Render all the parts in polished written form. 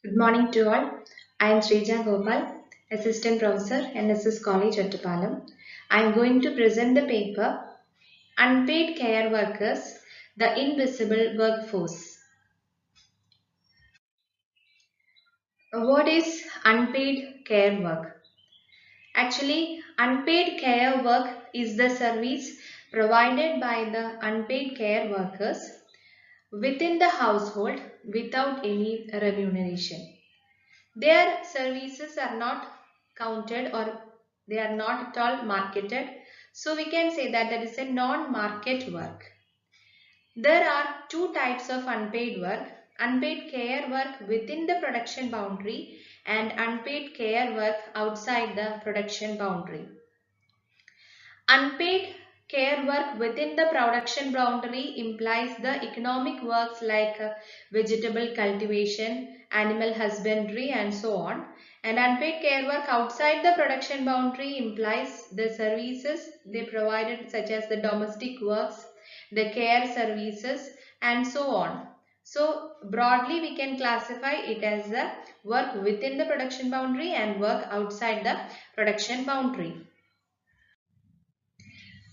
Good morning to all. I am Sreja Gopal, Assistant Professor, NSS College, Ottapalam. I am going to present the paper Unpaid Care Workers, the Invisible Workforce. What is unpaid care work? Actually, unpaid care work is the service provided by the unpaid care workers within the household without any remuneration. Their services are not counted or they are not at all marketed. So we can say that is a non-market work. There are two types of unpaid work. Unpaid care work within the production boundary and unpaid care work outside the production boundary. Unpaid care work within the production boundary implies the economic works like vegetable cultivation, animal husbandry and so on. And unpaid care work outside the production boundary implies the services they provided such as the domestic works, the care services and so on. So broadly we can classify it as the work within the production boundary and work outside the production boundary.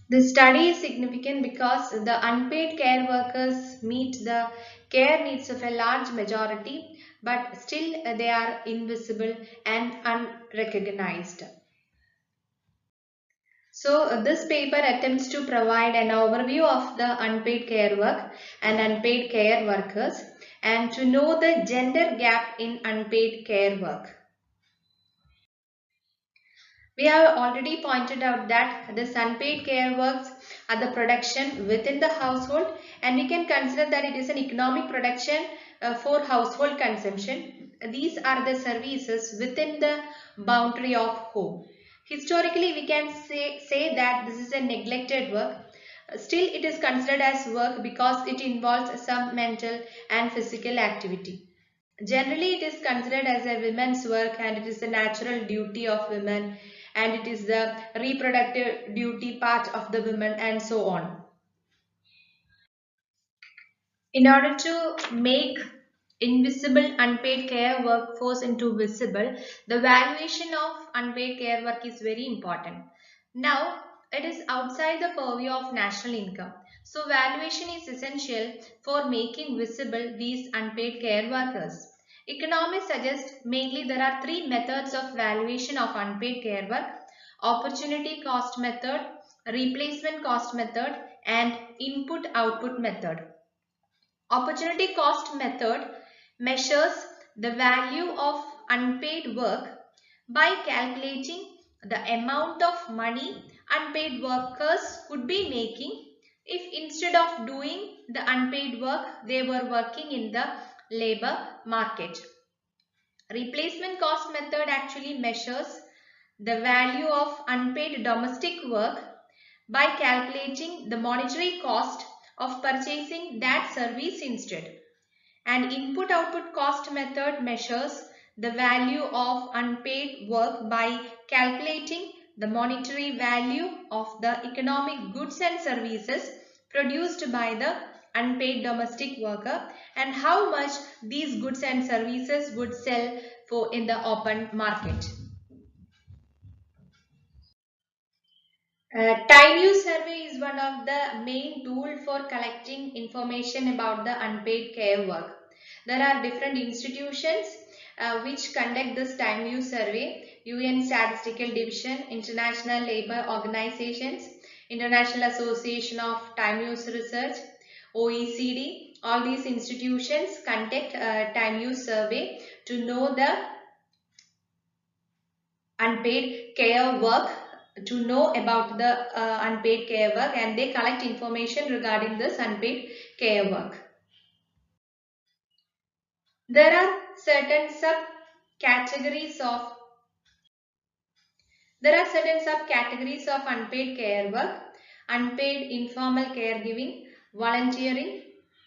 The study is significant because the unpaid care workers meet the care needs of a large majority, but still they are invisible and unrecognized. So, this paper attempts to provide an overview of the unpaid care work and unpaid care workers and to know the gender gap in unpaid care work. We have already pointed out that the unpaid care works are the production within the household, and we can consider that it is an economic production for household consumption. These are the services within the boundary of home. Historically, we can say that this is a neglected work. Still, it is considered as work because it involves some mental and physical activity. Generally, it is considered as a women's work and it is the natural duty of women and it is the reproductive duty part of the women and so on. In order to make invisible unpaid care workforce into visible, the valuation of unpaid care work is very important. Now, it is outside the purview of national income. So, valuation is essential for making visible these unpaid care workers. Economists suggest mainly there are three methods of valuation of unpaid care work: opportunity cost method, replacement cost method, and input output method. Opportunity cost method measures the value of unpaid work by calculating the amount of money unpaid workers would be making if instead of doing the unpaid work they were working in the labor market. Replacement cost method actually measures the value of unpaid domestic work by calculating the monetary cost of purchasing that service instead. And input output cost method measures the value of unpaid work by calculating the monetary value of the economic goods and services produced by the unpaid domestic worker and how much these goods and services would sell for in the open market. Time use survey is one of the main tool for collecting information about the unpaid care work. There are different institutions which conduct this time use survey: UN Statistical Division, International Labour Organizations, International Association of Time Use Research, OECD. All these institutions conduct time use survey to know the unpaid care work, to know about the unpaid care work, and they collect information regarding this unpaid care work. There are certain subcategories of subcategories of unpaid care work: unpaid informal caregiving, volunteering,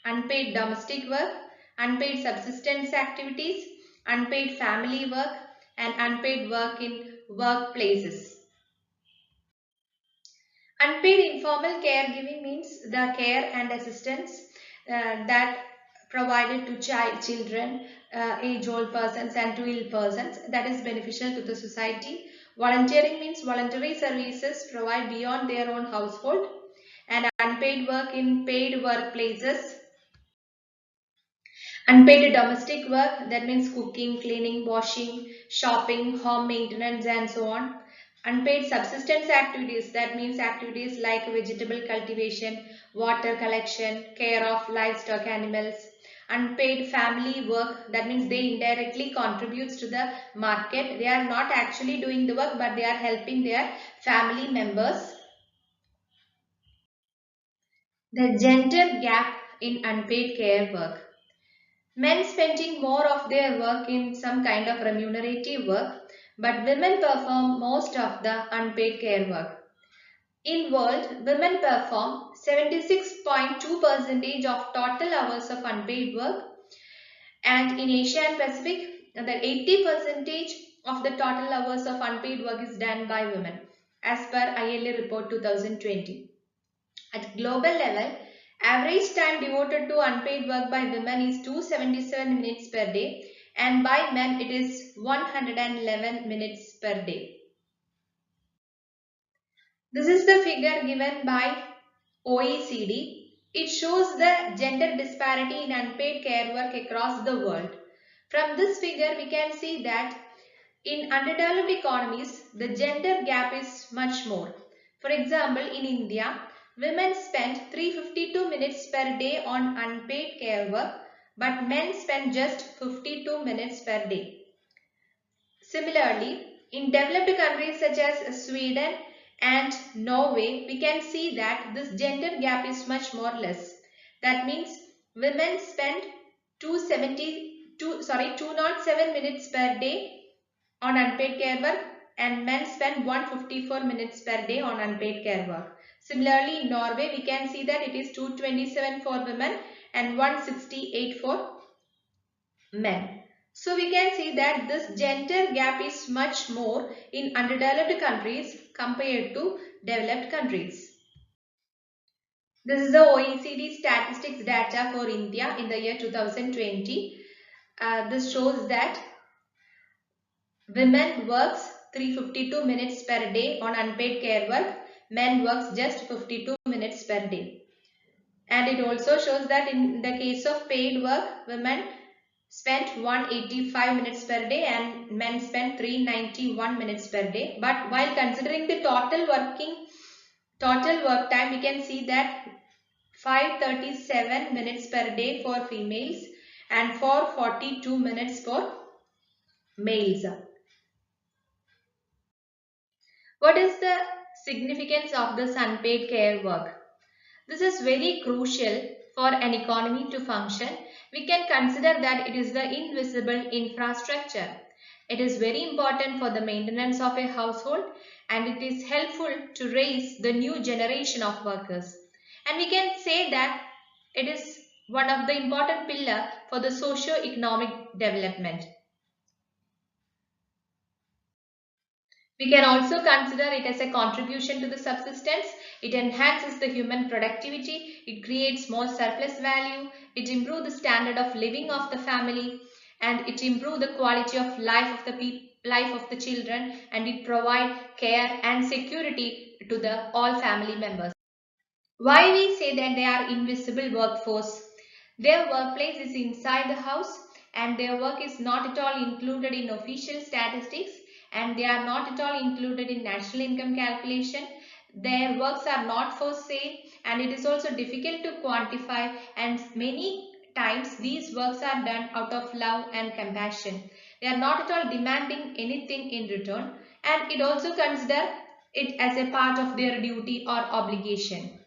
unpaid domestic work, unpaid subsistence activities, unpaid family work, and unpaid work in workplaces. Unpaid informal caregiving means the care and assistance that provided to children age-old persons and to ill persons that is beneficial to the society. Volunteering means voluntary services provided beyond their own household, and unpaid work in paid workplaces. Unpaid domestic work, that means cooking, cleaning, washing, shopping, home maintenance and so on. Unpaid subsistence activities, that means activities like vegetable cultivation, water collection, care of livestock animals. Unpaid family work, that means they indirectly contributes to the market. They are not actually doing the work, but they are helping their family members. The gender gap in unpaid care work. Men spending more of their work in some kind of remunerative work, but women perform most of the unpaid care work. In world, women perform 76.2% of total hours of unpaid work, and in Asia and Pacific, the 80% of the total hours of unpaid work is done by women, as per ILO report 2020. At global level, average time devoted to unpaid work by women is 277 minutes per day, and by men it is 111 minutes per day. This is the figure given by OECD. It shows the gender disparity in unpaid care work across the world. From this figure, we can see that in underdeveloped economies, the gender gap is much more. For example, in India, women spend 352 minutes per day on unpaid care work, but men spend just 52 minutes per day. Similarly, in developed countries such as Sweden and Norway, we can see that this gender gap is much more less. That means women spend 207 minutes per day on unpaid care work, and men spend 154 minutes per day on unpaid care work. Similarly, in Norway, we can see that it is 227 for women and 168 for men. So we can see that this gender gap is much more in underdeveloped countries compared to developed countries. This is the OECD statistics data for India in the year 2020. This shows that women works 352 minutes per day on unpaid care work. Men works just 52 minutes per day. And it also shows that in the case of paid work, women spent 185 minutes per day and men spent 391 minutes per day. But while considering the total work time, we can see that 537 minutes per day for females and 442 minutes for males. What is the significance of this unpaid care work? This is very crucial for an economy to function. We can consider that it is the invisible infrastructure. It is very important for the maintenance of a household, and it is helpful to raise the new generation of workers. And we can say that it is one of the important pillar for the socio-economic development. We can also consider it as a contribution to the subsistence. It enhances the human productivity, it creates more surplus value, it improves the standard of living of the family, and it improves the quality of life of the children, and it provides care and security to the all family members. Why we say that they are invisible workforce? Their workplace is inside the house, and their work is not at all included in official statistics, and they are not at all included in national income calculation. Their works are not for sale, and it is also difficult to quantify, and many times these works are done out of love and compassion. They are not at all demanding anything in return, and it also consider it as a part of their duty or obligation.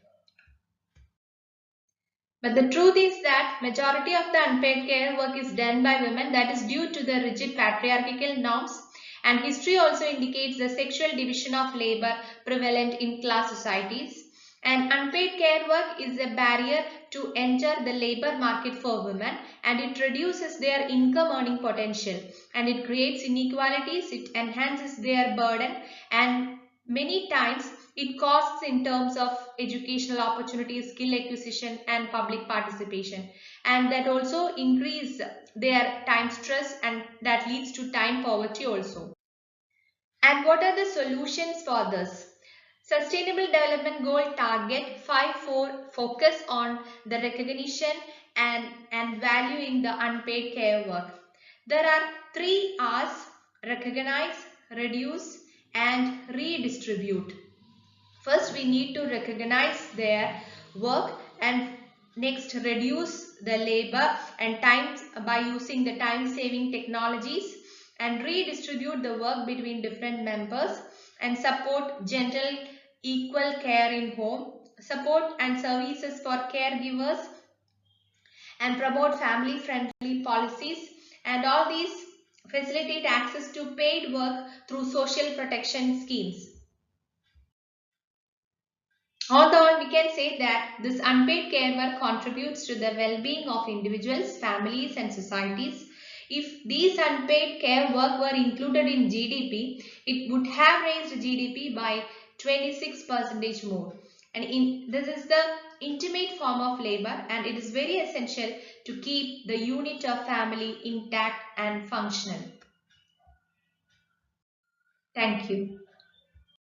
But the truth is that majority of the unpaid care work is done by women, that is due to the rigid patriarchal norms, and history also indicates the sexual division of labor prevalent in class societies. And unpaid care work is a barrier to enter the labor market for women, and it reduces their income earning potential, and it creates inequalities, it enhances their burden, and many times It costs in terms of educational opportunities, skill acquisition and public participation, and that also increase their time stress and that leads to time poverty also. And what are the solutions for this? Sustainable Development Goal Target 5.4 focus on the recognition and valuing the unpaid care work. There are 3 R's: recognize, reduce and redistribute. First, we need to recognize their work, and next reduce the labor and time by using the time saving technologies, and redistribute the work between different members, and support general equal care in home, support and services for caregivers, and promote family friendly policies, and all these facilitate access to paid work through social protection schemes. Although we can say that this unpaid care work contributes to the well-being of individuals, families and societies. If these unpaid care work were included in GDP, it would have raised GDP by 26% more. And this is the intimate form of labor, and it is very essential to keep the unit of family intact and functional. Thank you.